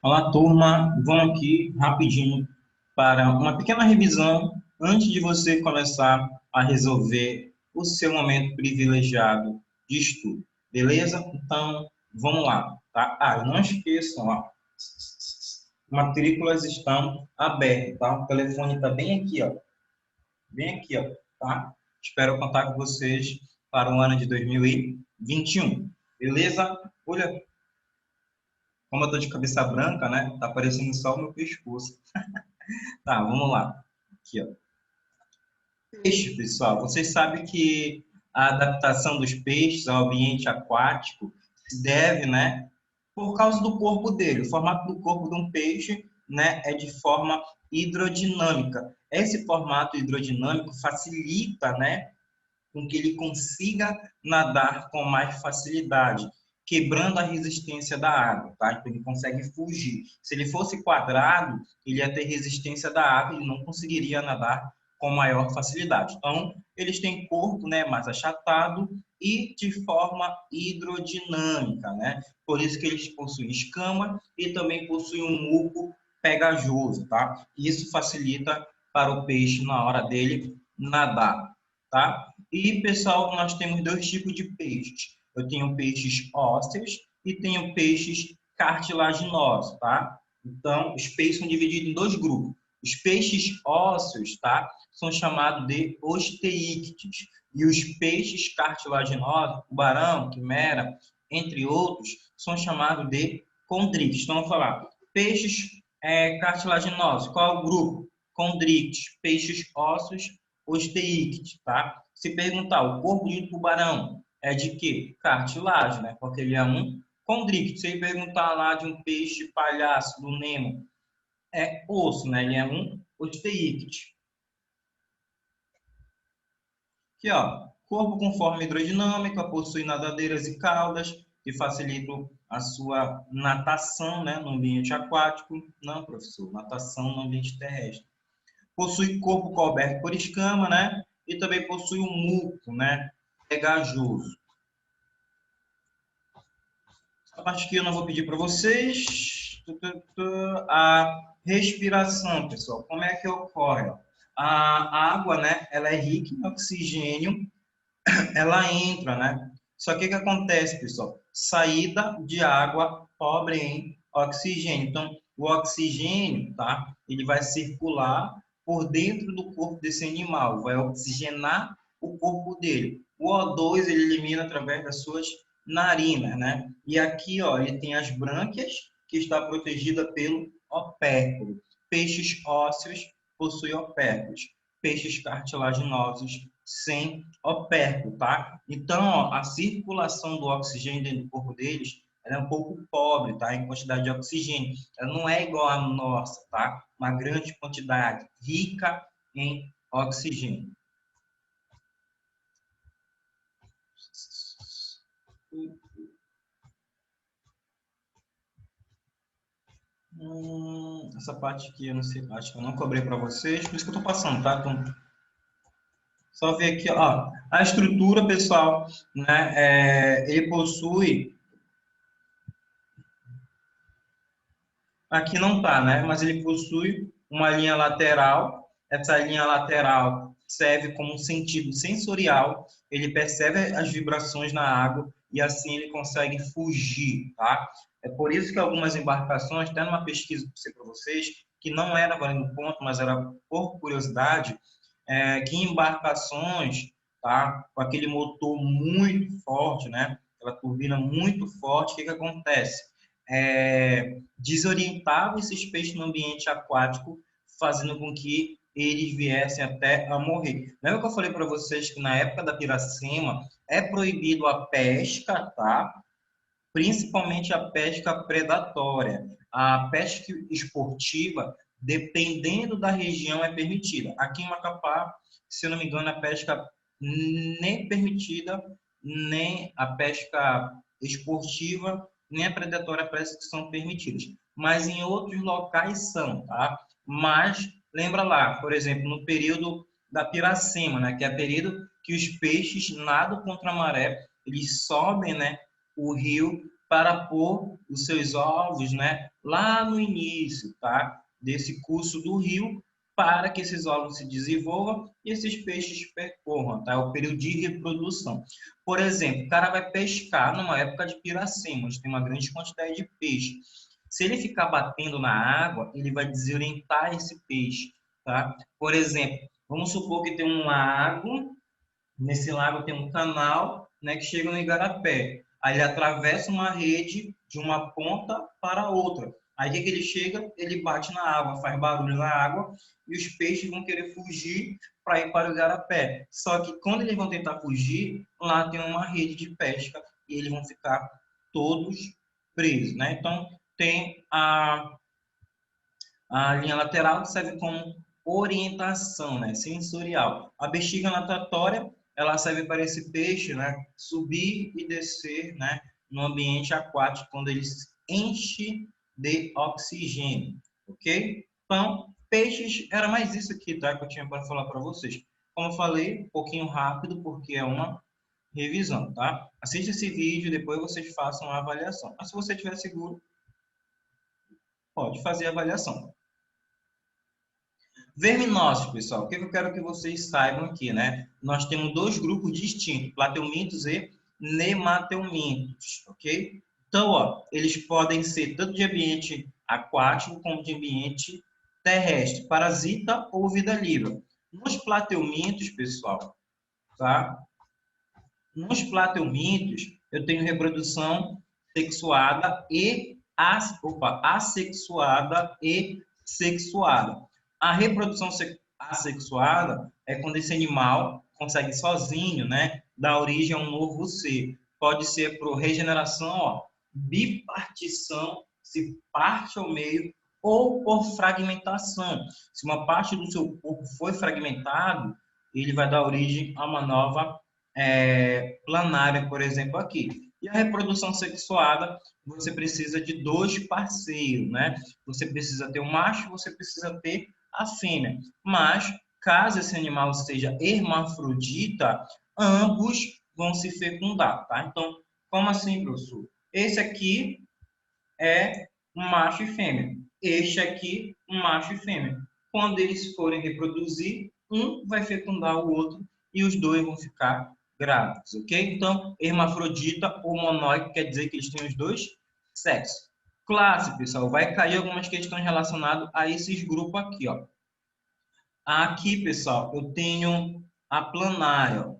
Olá, turma. Vamos aqui rapidinho para uma pequena revisão antes de você começar a resolver o seu momento privilegiado de estudo. Beleza? Então, vamos lá, tá? Não esqueçam, ó, matrículas estão abertas, tá? O telefone está bem aqui, ó, tá? Espero contar com vocês para o ano de 2021. Beleza? Olha, como eu tô de cabeça branca, né? Tá aparecendo só o meu pescoço. Tá, vamos lá. Aqui, ó. Peixe, pessoal. Vocês sabem que a adaptação dos peixes ao ambiente aquático se deve, né, por causa do corpo dele. O formato do corpo de um peixe, né, é de forma hidrodinâmica. Esse formato hidrodinâmico facilita, né, com que ele consiga nadar com mais facilidade, quebrando a resistência da água, tá? Então ele consegue fugir. Se ele fosse quadrado, ele ia ter resistência da água, ele não conseguiria nadar com maior facilidade. Então, eles têm corpo, né, mais achatado e de forma hidrodinâmica, né? Por isso que eles possuem escama e também possuem um muco pegajoso, tá? Isso facilita para o peixe na hora dele nadar, tá? E, pessoal, nós temos dois tipos de peixes. Eu tenho peixes ósseos e tenho peixes cartilaginosos, tá? Então, os peixes são divididos em dois grupos. Os peixes ósseos, tá? São chamados de osteíctides. E os peixes cartilaginosos, tubarão, quimera, entre outros, são chamados de condríctios. Então, vamos falar. Peixes cartilaginosos, qual é o grupo? Condríctios. Peixes ósseos, osteíctides, tá? Se perguntar, o corpo de um tubarão é de quê? Cartilagem, né? Porque ele é um condríctio. Se perguntar lá de um peixe palhaço, do Nemo, é osso, né? Ele é um osteíctide. Aqui, ó, corpo com forma hidrodinâmica, possui nadadeiras e caudas, que facilitam a sua natação, né, no ambiente aquático. Não, professor, natação no ambiente terrestre. Possui corpo coberto por escama, né? E também possui um muco, né? Pegajoso. A parte que eu não vou pedir para vocês. A respiração, pessoal. Como é que ocorre? A água, né? Ela é rica em oxigênio, ela entra, né? Só que o que acontece, pessoal? Saída de água pobre em oxigênio. Então, o oxigênio, tá? Ele vai circular por dentro do corpo desse animal, vai oxigenar o corpo dele. O O2 ele elimina através das suas narinas, né? E aqui, ó, ele tem as brânquias, que está protegida pelo opérculo. Peixes ósseos possuem opérculos. Peixes cartilaginosos sem opérculo, tá? Então, ó, a circulação do oxigênio dentro do corpo deles ela é um pouco pobre, tá? Em quantidade de oxigênio. Ela não é igual à nossa, tá? Uma grande quantidade, rica em oxigênio. Essa parte aqui eu não sei, acho que eu não cobrei para vocês, por isso que eu estou passando, tá? Então, só ver aqui, ó, a estrutura, pessoal, né? Ele possui. Aqui não está, né? Mas ele possui uma linha lateral. Essa linha lateral serve como um sentido sensorial. Ele percebe as vibrações na água e assim ele consegue fugir, tá? É por isso que algumas embarcações, até numa pesquisa que eu sei para vocês, que não era valendo ponto, mas era por curiosidade, que embarcações, tá? Com aquele motor muito forte, né? Aquela turbina muito forte, o que acontece? Desorientava esses peixes no ambiente aquático, fazendo com que eles viessem até a morrer. Lembra que eu falei para vocês que na época da piracema é proibido a pesca, tá? Principalmente a pesca predatória. A pesca esportiva, dependendo da região, é permitida. Aqui em Macapá, se eu não me engano, a pesca nem permitida, nem a pesca esportiva, nem a predatória parece que são permitidas. Mas em outros locais são, tá? Mas, lembra lá, por exemplo, no período da piracema, né? Que é o período que os peixes nadam contra a maré, eles sobem, né? O rio para pôr os seus ovos, né, lá no início, tá, desse curso do rio, para que esses ovos se desenvolvam e esses peixes percorram, tá? É o período de reprodução. Por exemplo, o cara vai pescar numa época de piracema, onde tem uma grande quantidade de peixe. Se ele ficar batendo na água, ele vai desorientar esse peixe, tá? Por exemplo, vamos supor que tem um lago, nesse lago tem um canal, né, que chega no igarapé. Aí ele atravessa uma rede de uma ponta para a outra. Aí o que ele chega? Ele bate na água, faz barulho na água e os peixes vão querer fugir para ir para o igarapé. Só que quando eles vão tentar fugir, lá tem uma rede de pesca e eles vão ficar todos presos, né? Então tem a linha lateral que serve como orientação, né, sensorial. A bexiga natatória, ela serve para esse peixe, né, subir e descer, né, no ambiente aquático quando ele se enche de oxigênio, ok? Então, peixes, era mais isso aqui, tá, que eu tinha para falar para vocês. Como eu falei, um pouquinho rápido, porque é uma revisão, tá? Assista esse vídeo, depois vocês façam a avaliação. Mas se você estiver seguro, pode fazer a avaliação. Verminócitos, pessoal, o que eu quero que vocês saibam aqui, né? Nós temos dois grupos distintos, plateumintos e nemateumintos, ok? Então, ó, eles podem ser tanto de ambiente aquático como de ambiente terrestre, parasita ou vida livre. Nos plateumintos, pessoal, tá? Nos plateumintos, eu tenho reprodução sexuada e assexuada e sexuada. A reprodução assexuada é quando esse animal consegue sozinho, né, dar origem a um novo ser. Pode ser por regeneração, ó, bipartição, se parte ao meio, ou por fragmentação. Se uma parte do seu corpo foi fragmentado, ele vai dar origem a uma nova planária, por exemplo, aqui. E a reprodução sexuada, você precisa de dois parceiros, né? Você precisa ter um macho, você precisa ter a fêmea. Mas, caso esse animal seja hermafrodita, ambos vão se fecundar, tá? Então, como assim, professor? Esse aqui é um macho e fêmea. Este aqui, um macho e fêmea. Quando eles forem reproduzir, um vai fecundar o outro e os dois vão ficar grávidos, ok? Então, hermafrodita ou monóico quer dizer que eles têm os dois sexos. Classe, pessoal, vai cair algumas questões relacionadas a esses grupos aqui, ó. Aqui, pessoal, eu tenho a planária, ó.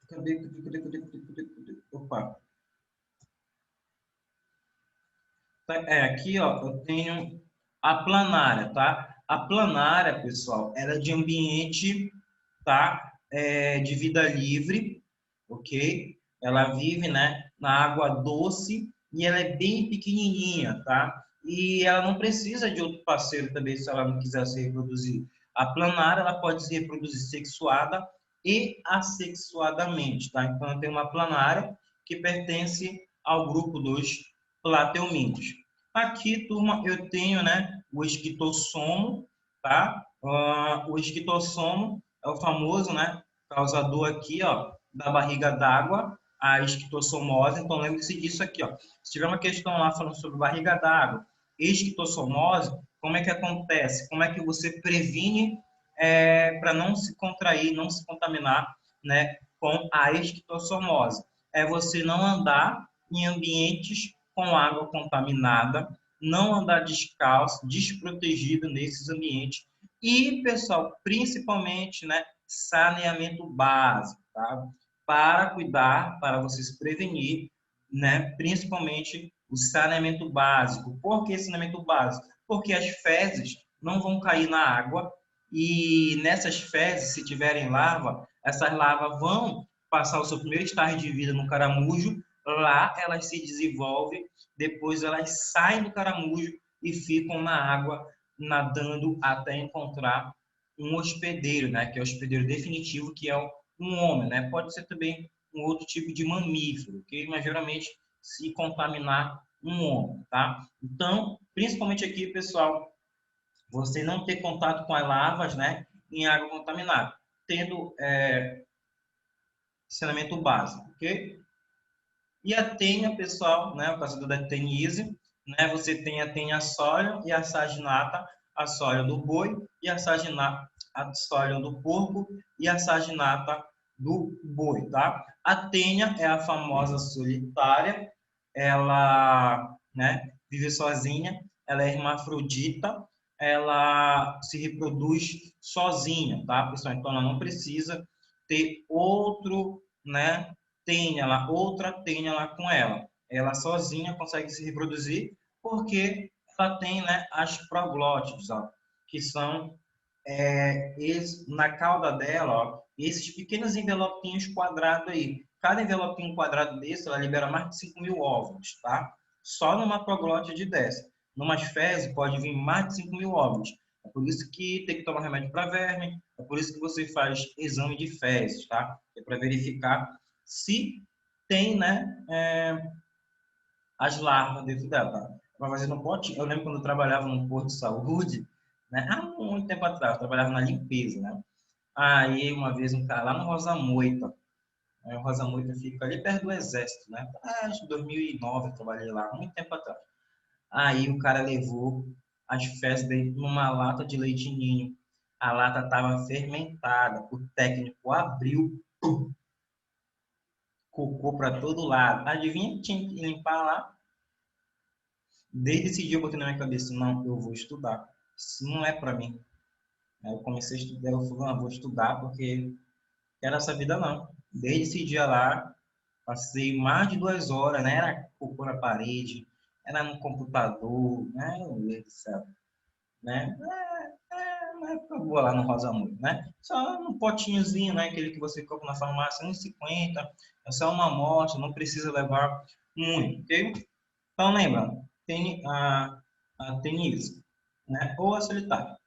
Cadê? Opa. Aqui, ó, eu tenho a planária, tá? A planária, pessoal, ela é de ambiente, tá? De vida livre, ok? Ela vive, né, na água doce e ela é bem pequenininha, tá? E ela não precisa de outro parceiro também se ela não quiser se reproduzir. A planária, ela pode se reproduzir sexuada e assexuadamente, tá? Então, tem uma planária que pertence ao grupo dos plateumintos. Aqui, turma, eu tenho, né, o esquitossomo, tá? O esquitossomo é o famoso, né, causador aqui, ó, da barriga d'água, a esquistossomose. Então, lembre-se disso aqui, ó. Se tiver uma questão lá falando sobre barriga d'água, esquistossomose, como é que acontece? Como é que você previne para não se contrair, não se contaminar, né, com a esquistossomose? É você não andar em ambientes com água contaminada, não andar descalço, desprotegido nesses ambientes. E, pessoal, principalmente, né, saneamento básico, tá? Para cuidar, para você se prevenir, né, principalmente o saneamento básico. Por que saneamento básico? Porque as fezes não vão cair na água e nessas fezes, se tiverem larva, essas larvas vão passar o seu primeiro estágio de vida no caramujo, lá elas se desenvolvem, depois elas saem do caramujo e ficam na água nadando até encontrar um hospedeiro, né, que é o hospedeiro definitivo, que é um homem, né? Pode ser também um outro tipo de mamífero, ok? Mas geralmente se contaminar um homem, tá? Então, principalmente aqui, pessoal, você não ter contato com as larvas, né, em água contaminada. Tendo saneamento básico, ok? E a tênia, pessoal, né, o caso da tenise, né, você tem a tênia sólida e a saginata, a sólida do boi, e a saginata, a sólida do porco, e a saginata do boi, tá? A tênia é a famosa solitária, ela, né, vive sozinha, ela é hermafrodita, ela se reproduz sozinha, tá, pessoal? Então, ela não precisa ter outro, né, outra tenha lá com ela. Ela sozinha consegue se reproduzir porque ela tem, né, as proglótides, ó, que são na cauda dela, ó, esses pequenos envelopinhos quadrados aí. Cada envelopinho quadrado desse, ela libera mais de 5.000 óvulos, tá? Só numa proglótide dessa. Numa fezes pode vir mais de 5.000 óvulos. É por isso que tem que tomar remédio para verme, é por isso que você faz exame de fezes, tá? É para verificar se tem, né, as larvas dentro dela, tá? Para fazer no pote, eu lembro quando eu trabalhava no posto de saúde, né, há muito tempo atrás, eu trabalhava na limpeza, né? Aí, uma vez, um cara lá no Rosa Moita, o Rosa Moita fica ali perto do Exército, né? Acho que 2009 eu trabalhei lá, muito tempo atrás. Aí, o cara levou as fezes dele numa lata de leite ninho. A lata estava fermentada, o técnico abriu, cocô para todo lado. Adivinha que tinha que limpar lá? Desde esse dia eu botei na minha cabeça, não, eu vou estudar. Isso não é para mim. Aí eu comecei a estudar, eu falei, não, eu vou estudar porque quero essa vida não. Desde esse dia lá, passei mais de 2 horas, né? Era cocô na parede, era no computador, né? Meu Deus do céu, né? Uma época boa lá no Rosa Muro, né? Só um potinhozinho, né? Aquele que você compra na farmácia, 1,50, é só uma amostra, não precisa levar muito, ok? Então, lembra, tem a tenis, né? Ou a solitária.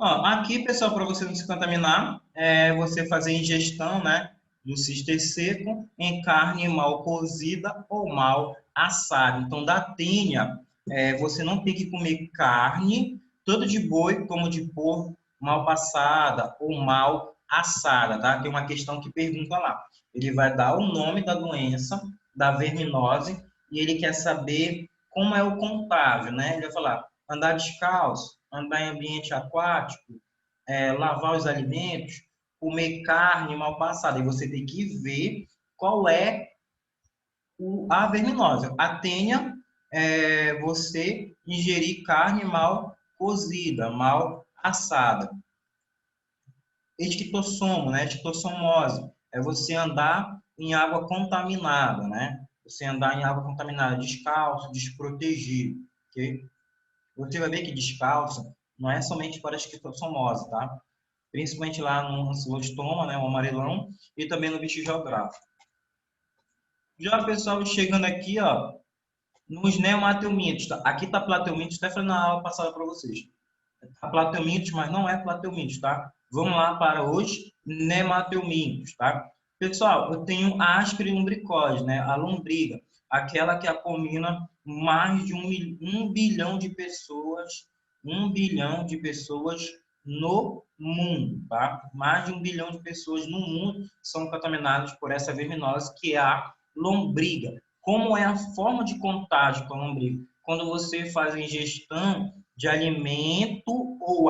Ó, aqui, pessoal, para você não se contaminar, é você fazer ingestão, né, do cister seco em carne mal cozida ou mal assada. Então, da tênia, você não tem que comer carne, tanto de boi como de porco, mal passada ou mal assada, tá? Tem uma questão que pergunta lá. Ele vai dar o nome da doença, da verminose, e ele quer saber como é o contágio, né? Ele vai falar andar descalço, andar em ambiente aquático, lavar os alimentos, comer carne mal passada. E você tem que ver qual é a verminose. A tênia é você ingerir carne mal cozida, mal assada. Esquitossomo, né? Esquistossomose, é você andar em água contaminada, né? Você andar em água contaminada, descalço, desprotegido, ok? Você vai ver que descalço não é somente para a esquistossomose, tá? Principalmente lá no ancilostoma, né, o amarelão, e também no bicho geográfico. Já, pessoal, chegando aqui, ó, nos neomatelmintos, tá? Aqui tá plateumintos, até falei na aula passada para vocês. Tá plateumintos, mas não é plateumintos, tá? Vamos lá para os nematelmintos, tá? Pessoal, eu tenho a asperilumbricose, né? A lombriga, aquela que acomina mais de 1 bilhão de pessoas, 1 bilhão de pessoas no mundo, tá? Mais de 1 bilhão de pessoas no mundo são contaminadas por essa verminose, que é a lombriga. Como é a forma de contágio com a lombriga? Quando você faz a ingestão de alimento ou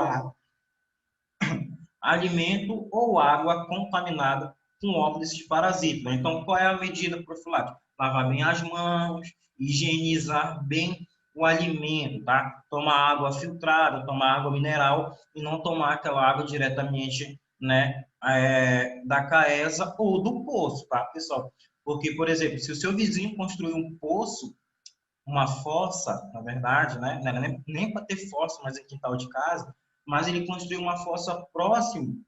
água contaminada com óvulos desses parasitas. Então, qual é a medida profilática? Lavar bem as mãos, higienizar bem o alimento, tá? Tomar água filtrada, tomar água mineral e não tomar aquela água diretamente, né, da Caesa ou do poço, tá, pessoal? Porque, por exemplo, se o seu vizinho construir um poço, uma fossa, na verdade, né? Não era nem para ter fossa, mas em quintal de casa, mas ele construiu uma fossa próximo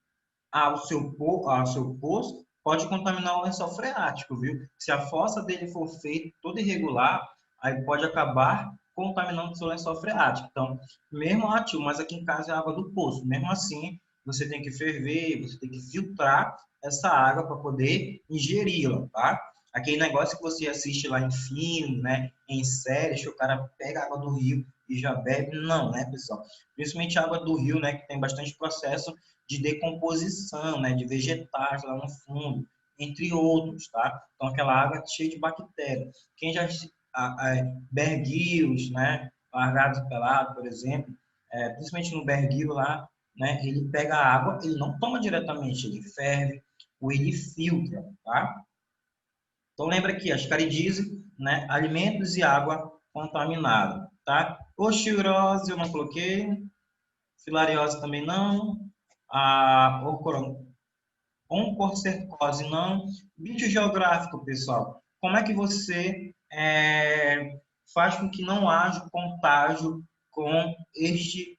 ao seu poço, pode contaminar o lençol freático, viu? Se a fossa dele for feita toda irregular, aí pode acabar contaminando o seu lençol freático. Então, mesmo ativo, mas aqui em casa é água do poço. Mesmo assim, você tem que ferver, você tem que filtrar essa água para poder ingeri-la, tá? Aquele negócio que você assiste lá em filme, né, em séries, que o cara pega a água do rio e já bebe, não, né, pessoal? Principalmente a água do rio, né, que tem bastante processo de decomposição, né, de vegetais lá no fundo, entre outros, tá? Então, aquela água cheia de bactérias. Quem já berguios, né, largados pelados, por exemplo, principalmente no berguio lá, né, ele pega a água, ele não toma diretamente, ele ferve ou ele filtra, tá? Então, lembra aqui, ascaridise, né, alimentos e água contaminada, tá? Oxirose eu não coloquei, filariose também não, a oncocercose não. Bicho geográfico, pessoal, como é que você faz com que não haja contágio com este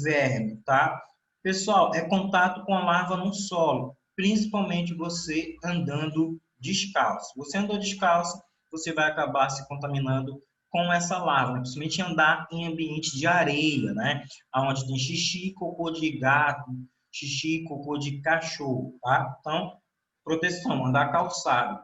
verme, tá? Pessoal, é contato com a larva no solo, principalmente você andando descalço. Você andou descalço, você vai acabar se contaminando com essa larva, né? Principalmente andar em ambiente de areia, né? Onde tem xixi, cocô de gato, xixi, cocô de cachorro, tá? Então, proteção, andar calçado.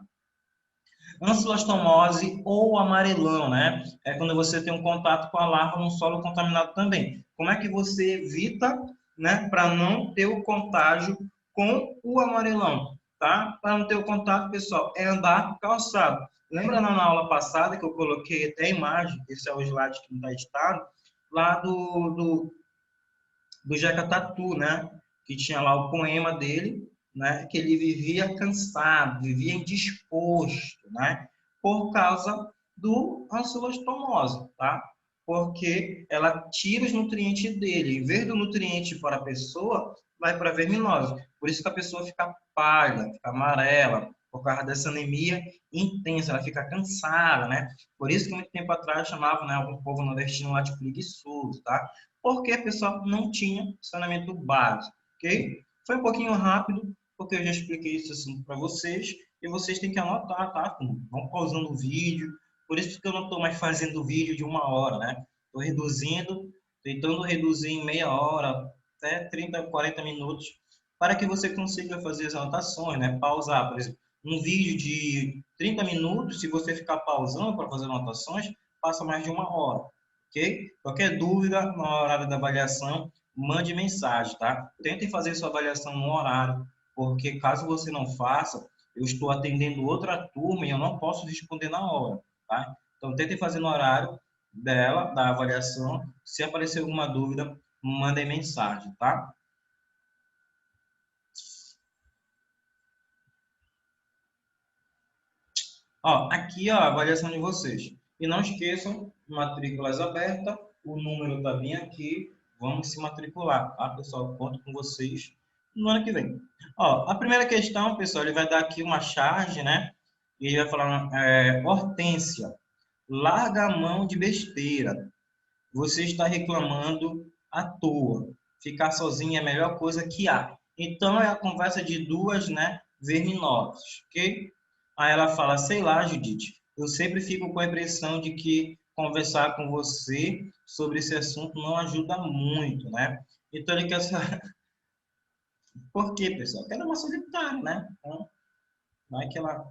Ancilostomose ou amarelão, né? É quando você tem um contato com a larva num solo contaminado também. Como é que você evita, né, para não ter o contágio com o amarelão, tá? Para não ter o contato, pessoal, é andar calçado. Lembra na aula passada que eu coloquei até a imagem, esse é o slide que não está editado, lá do Jeca Tatu, né? Que tinha lá o poema dele, né? Que ele vivia cansado, vivia indisposto, né? Por causa do ancilostomose, tá? Porque ela tira os nutrientes dele. Em vez do nutriente para a pessoa, vai para a verminose. Por isso que a pessoa fica pálida, fica amarela, por causa dessa anemia intensa, ela fica cansada, né? Por isso que muito tempo atrás chamava, né, algum povo nordestino lá de preguiçoso, tá? Porque, pessoal, não tinha saneamento básico, ok? Foi um pouquinho rápido, porque eu já expliquei isso assim para vocês, e vocês têm que anotar, tá? Vão pausando o vídeo, por isso que eu não estou mais fazendo vídeo de 1 hora, né? Estou reduzindo, tentando reduzir em meia hora, até 30, 40 minutos, para que você consiga fazer as anotações, né? Pausar, por exemplo, um vídeo de 30 minutos, se você ficar pausando para fazer anotações, passa mais de 1 hora. Ok? Qualquer dúvida na horário da avaliação, mande mensagem, tá? Tentem fazer sua avaliação no horário, porque caso você não faça, eu estou atendendo outra turma e eu não posso responder na hora, tá? Então, tentem fazer no horário dela, da avaliação. Se aparecer alguma dúvida, mandem mensagem, tá? Ó, aqui, ó, a avaliação de vocês. E não esqueçam, matrículas abertas, o número está bem aqui, vamos se matricular, tá, pessoal? Conto com vocês no ano que vem. Ó, a primeira questão, pessoal, ele vai dar aqui uma charge, né? E ele vai falar, Hortência, larga a mão de besteira. Você está reclamando à toa. Ficar sozinho é a melhor coisa que há. Então, é a conversa de duas, né, verminosas, ok? Aí ela fala, sei lá, Judite, eu sempre fico com a impressão de que conversar com você sobre esse assunto não ajuda muito, né? Então, ele quer saber... Por quê, pessoal? Quer uma solitária, né? Então, vai que ela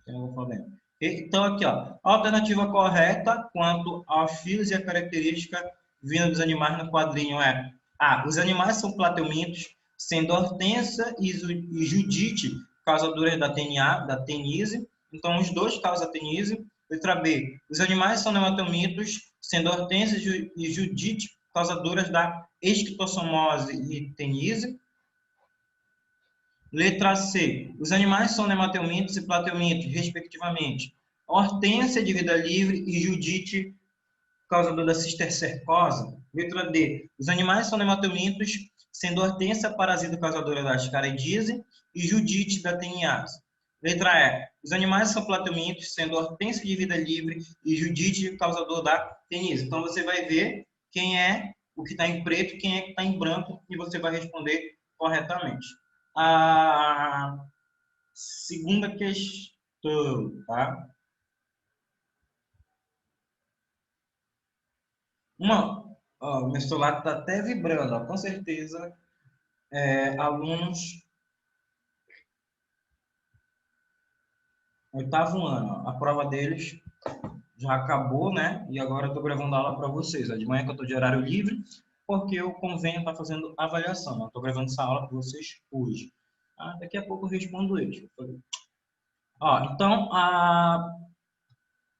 tem algum problema. Então, aqui, ó, a alternativa correta quanto aos fios e a característica vindo dos animais no quadrinho é A. Os animais são plateumintos, sendo Hortência e Judite causadoras da tenise. Então, os dois causam tenise. Letra B. Os animais são nemateumintos, sendo Hortência e Judite causadoras da esquistossomose e tenise. Letra C. Os animais são nemateumintos e plateumintos, respectivamente. Hortência de vida livre e Judite, causador da cistercercose. Letra D. Os animais são nemateumintos, sendo Hortência parasita causadora da ascaridise e Judite da teniase. Letra E. Os animais são plateumintos, sendo Hortência de vida livre e Judite causador da tenise. Então, você vai ver quem é o que está em preto e quem é que está em branco e você vai responder corretamente. A segunda questão, tá? Meu celular está até vibrando, ó, com certeza, alunos oitavo ano, ó, a prova deles já acabou, né? E agora eu estou gravando a aula para vocês. Ó, de manhã que eu estou de horário livre, porque o convênio está fazendo avaliação. Eu estou gravando essa aula para vocês hoje. Tá? Daqui a pouco eu respondo eles. Ó, então, a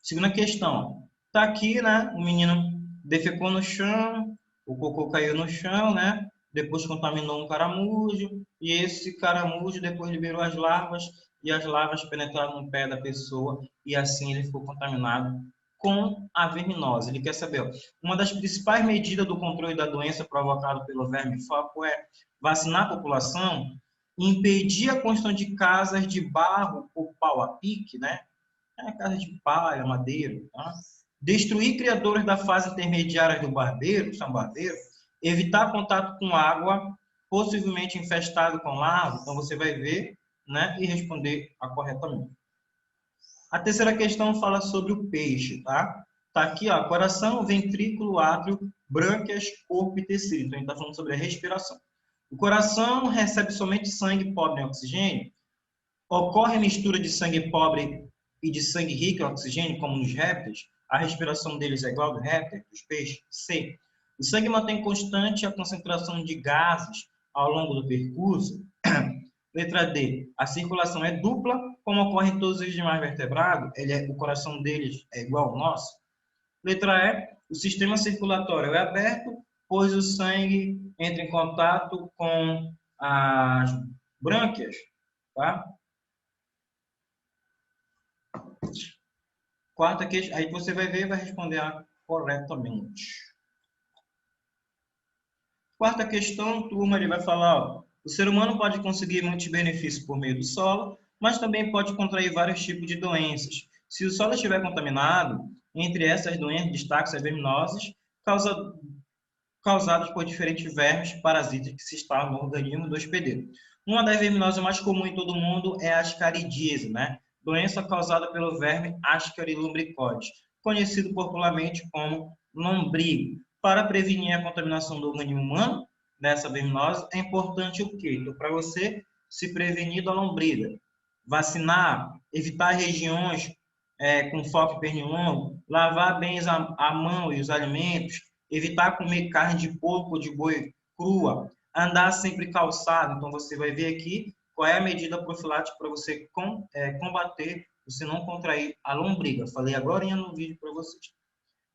segunda questão. Está aqui, né? O menino defecou no chão, o cocô caiu no chão, né? Depois contaminou um caramujo, e esse caramujo depois liberou as larvas, e as larvas penetraram no pé da pessoa, e assim ele ficou contaminado com a verminose. Ele quer saber, ó, uma das principais medidas do controle da doença provocada pelo verme foco é vacinar a população, impedir a construção de casas de barro ou pau a pique, né? Casa de palha, madeira, tá? Destruir criadores da fase intermediária do barbeiro, são barbeiro, evitar contato com água, possivelmente infestado com larvas, então você vai ver, né, e responder corretamente. A terceira questão fala sobre o peixe, tá? Tá aqui, ó, coração, ventrículo, átrio, brânquias, corpo e tecido. Então, a gente está falando sobre a respiração. O coração recebe somente sangue pobre em oxigênio. Ocorre mistura de sangue pobre e de sangue rico em oxigênio, como nos répteis. A respiração deles é igual ao do réptil, dos peixes. C. O sangue mantém constante a concentração de gases ao longo do percurso. Letra D. A circulação é dupla, como ocorre em todos os demais vertebrados. O coração deles é igual ao nosso. Letra E. O sistema circulatório é aberto, pois o sangue entra em contato com as brânquias, tá? Quarta questão, aí você vai ver e vai responder corretamente. Quarta questão, turma, ele vai falar, ó, o ser humano pode conseguir muitos benefícios por meio do solo, mas também pode contrair vários tipos de doenças. Se o solo estiver contaminado, entre essas doenças, destaque-se as verminoses, causadas por diferentes vermes parasitas que se instalam no organismo do hospedeiro. Uma das verminoses mais comuns em todo o mundo é a ascaridíase, né? Doença causada pelo verme Ascaris lumbricoides, conhecido popularmente como lombrigo. Para prevenir a contaminação do organismo humano dessa verminose, é importante o quê? Então, para você se prevenir da lombriga, vacinar, evitar regiões com foco em pernilongo, lavar bem a mão e os alimentos, evitar comer carne de porco ou de boi crua, andar sempre calçado. Então, você vai ver aqui qual é a medida profilática para você combater, você não contrair a lombriga. Falei agora no vídeo para vocês.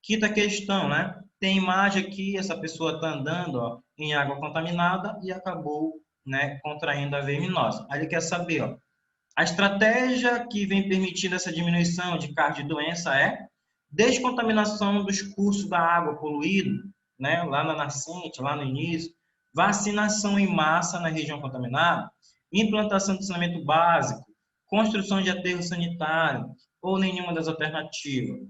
Quinta questão, né? Tem imagem aqui, essa pessoa está andando, ó, em água contaminada e acabou, né, contraindo a verminose. Aí ele quer saber, ó, a estratégia que vem permitindo essa diminuição de casos de doença é descontaminação dos cursos da água poluído, né, lá na nascente, lá no início, vacinação em massa na região contaminada, implantação de saneamento básico, construção de aterro sanitário ou nenhuma das alternativas.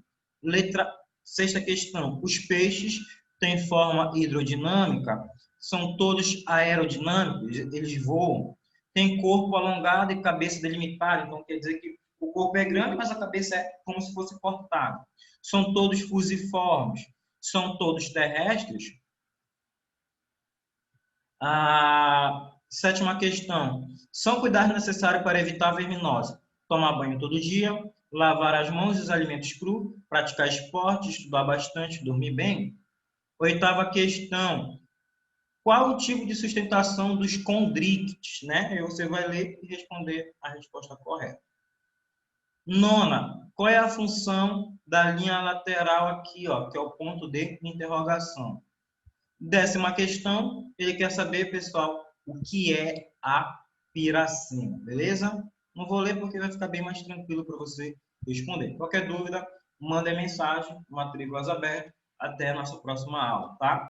Sexta questão, os peixes têm forma hidrodinâmica, são todos aerodinâmicos, eles voam, tem corpo alongado e cabeça delimitada, então quer dizer que o corpo é grande, mas a cabeça é como se fosse cortada. São todos fusiformes, são todos terrestres. A sétima questão, são cuidados necessários para evitar a verminose. Tomar banho todo dia, lavar as mãos e os alimentos crus, praticar esporte, estudar bastante, dormir bem. Oitava questão, qual o tipo de sustentação dos condríctes, né? Aí você vai ler e responder a resposta correta. Nona, qual é a função da linha lateral aqui, ó, que é o ponto de interrogação? Décima questão, ele quer saber, pessoal, o que é a piracema, beleza? Não vou ler porque vai ficar bem mais tranquilo para você responder. Qualquer dúvida, manda mensagem, matrículas abertas. Até a nossa próxima aula, tá?